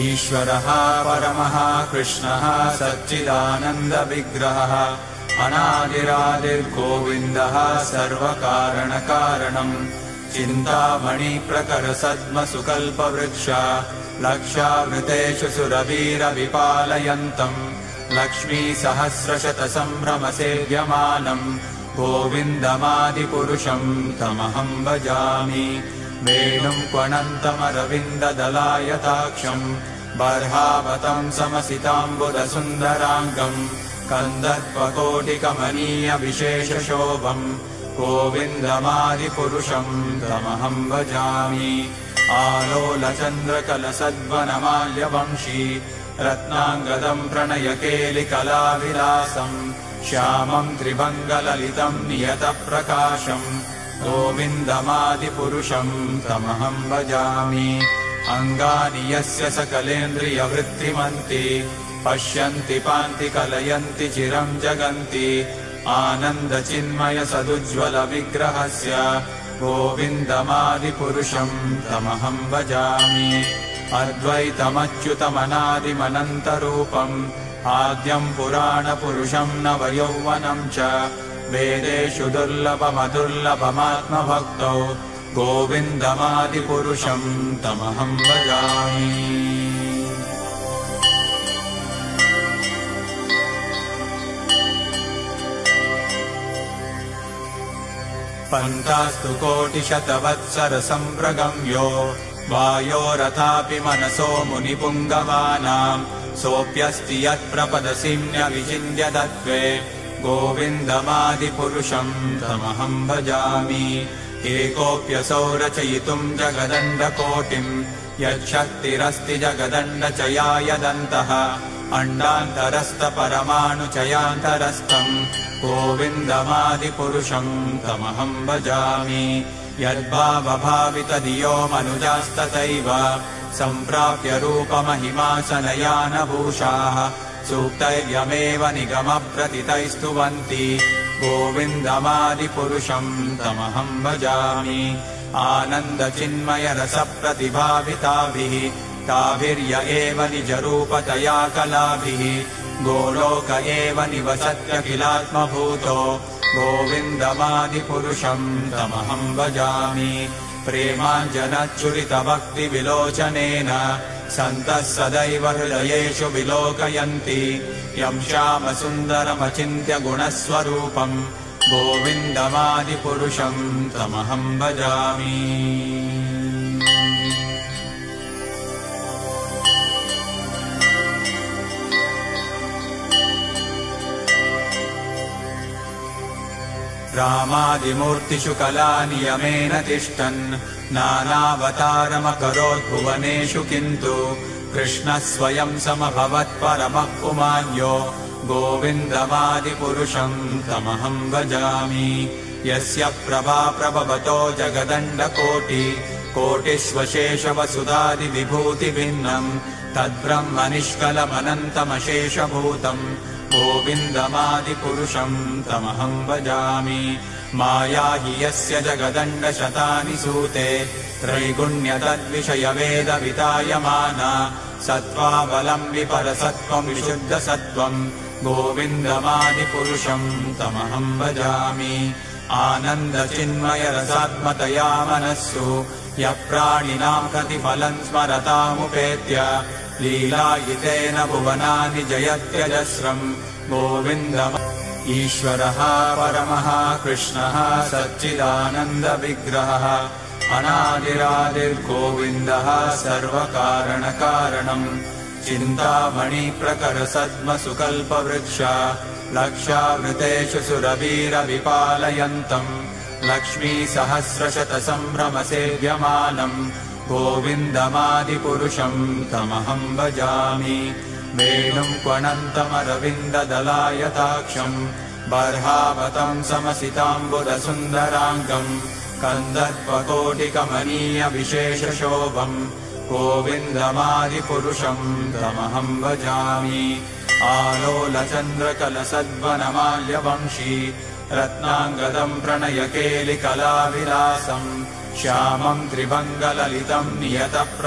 ईश्वरः परमः कृष्णः सच्चिदानन्दविग्रहः अनादिरादिर्गोविन्दः सर्वकारणकारणम् चिन्तामणिप्रकरसद्मसुकल्पवृक्ष लक्षावृतेषु सुरवीरविपालयन्तम् लक्ष्मीसहस्रशतसम्भ्रमसेव्यमानम् गोविन्दमादिपुरुषम् तमहम् भजामि वेणुम् क्वणन्तमरविन्ददलायताक्षम् बर्हावतम् समसिताम्बुदसुन्दराङ्गम् कन्दर्पकोटिकमनीयविशेषशोभम् गोविन्दमादिपुरुषम् तमहम् भजामि आलोलचन्द्रकलसद्वनमाल्यवंशी रत्नाङ्गदम् प्रणयकेलिकलाविलासम् श्यामम् त्रिभङ्गललितम् नियतप्रकाशम् गोविन्दमादिपुरुषम् तमहम् भजामि अङ्गानि यस्य सकलेन्द्रियवृत्तिमन्ति पश्यन्ति पान्ति कलयन्ति चिरम् जगन्ति आनन्दचिन्मयसदुज्ज्वलविग्रहस्य गोविन्दमादिपुरुषम् तमहम् भजामि अद्वैतमच्युतमनादिमनन्तरूपम् आद्यम् पुराणपुरुषम् नवयौवनम् च वेदेषु दुर्लभमदुर्लभमात्मभक्तौ गोविन्दमादिपुरुषम् तमहम् भजामि पन्तास्तु कोटिशतवत्सरसम्प्रगम्यो वायोरथापि मनसो मुनिपुङ्गवानाम् सोऽप्यस्ति यत्प्रपदसिम्न्यविचिन्त्य तत्त्वे गोविन्दमादिपुरुषम् तमहम् भजामि एकोऽप्यसौ रचयितुम् जगदण्डकोटिम् यच्छक्तिरस्ति जगदण्डचयायदन्तः अण्डान्तरस्थपरमाणुचयान्तरस्थम् गोविन्दमादिपुरुषम् तमहम् भजामि यद्भावभावितधियो मनुजास्तथैव सम्प्राप्य रूपमहिमासनयानभूषाः सूक्तैर्यमेव निगमप्रतितैस्तुवन्ति गोविन्दमादिपुरुषम् तमहम् भजामि आनन्दचिन्मयरसप्रतिभाविताभिः ताभिर्य एव निजरूपतया कलाभिः गोलोक एव निवसत्यखिलात्मभूतो गोविन्दमादिपुरुषम् तमहम् भजामि प्रेमाञ्जनच्चुरितभक्तिविलोचनेन सन्तः सदैव हृदयेषु विलोकयन्ति यं श्यामसुन्दरमचिन्त्य गुणस्वरूपम् गोविन्दमादिपुरुषम् तमहम् भजामि रामादिमूर्तिषु कलानियमेन तिष्ठन् नानावतारमकरोत् भुवनेषु किन्तु कृष्णः स्वयं समभवत्परमः पुमान्यो गोविन्दमादिपुरुषम् तमहम् भजामि यस्य प्रभा प्रभवतो जगदण्डकोटि कोटिष्वशेषवसुधादिविभूतिभिन्नम् तद्ब्रह्म निष्कलमनन्तमशेषभूतम् गोविन्दमादिपुरुषम् तमहम् भजामि माया हि यस्य जगदण्डशतानि सूते त्रैगुण्यतद्विषयवेदवितायमाना सत्त्वाबलम् विपरसत्त्वम् विशुद्धसत्त्वम् गोविन्दमादिपुरुषम् तमहम् भजामि आनन्दचिन्मयरसात्मतया मनस्सु यः प्राणिनाम् प्रतिफलम् स्मरतामुपेत्य लीलायितेन भुवनानि जयत्यजस्रम् गोविन्दम् ईश्वरः परमः कृष्णः सच्चिदानन्दविग्रहः अनादिरादिर्गोविन्दः सर्वकारणकारणम् चिन्तामणिप्रकरसद्मसुकल्पवृक्ष लक्षावृतेषु सुरवीरविपालयन्तम् लक्ष्मीसहस्रशतसम्भ्रमसेव्यमानम् गोविन्दमादिपुरुषम् तमहम् भजामि वेणुम् क्वणन्तमरविन्ददलायताक्षम् बर्हावतम् समसिताम्बुदसुन्दराङ्गम् कन्दर्पकोटिकमनीयविशेषशोभम् गोविन्दमादिपुरुषम् तमहम् भजामि आलोलचन्द्रकलसद्वनमाल्यवंशी रत्नाङ्गदम् प्रणयकेलिकलाविलासम् श्यामम् त्रिभङ्गललितम् नियतप्र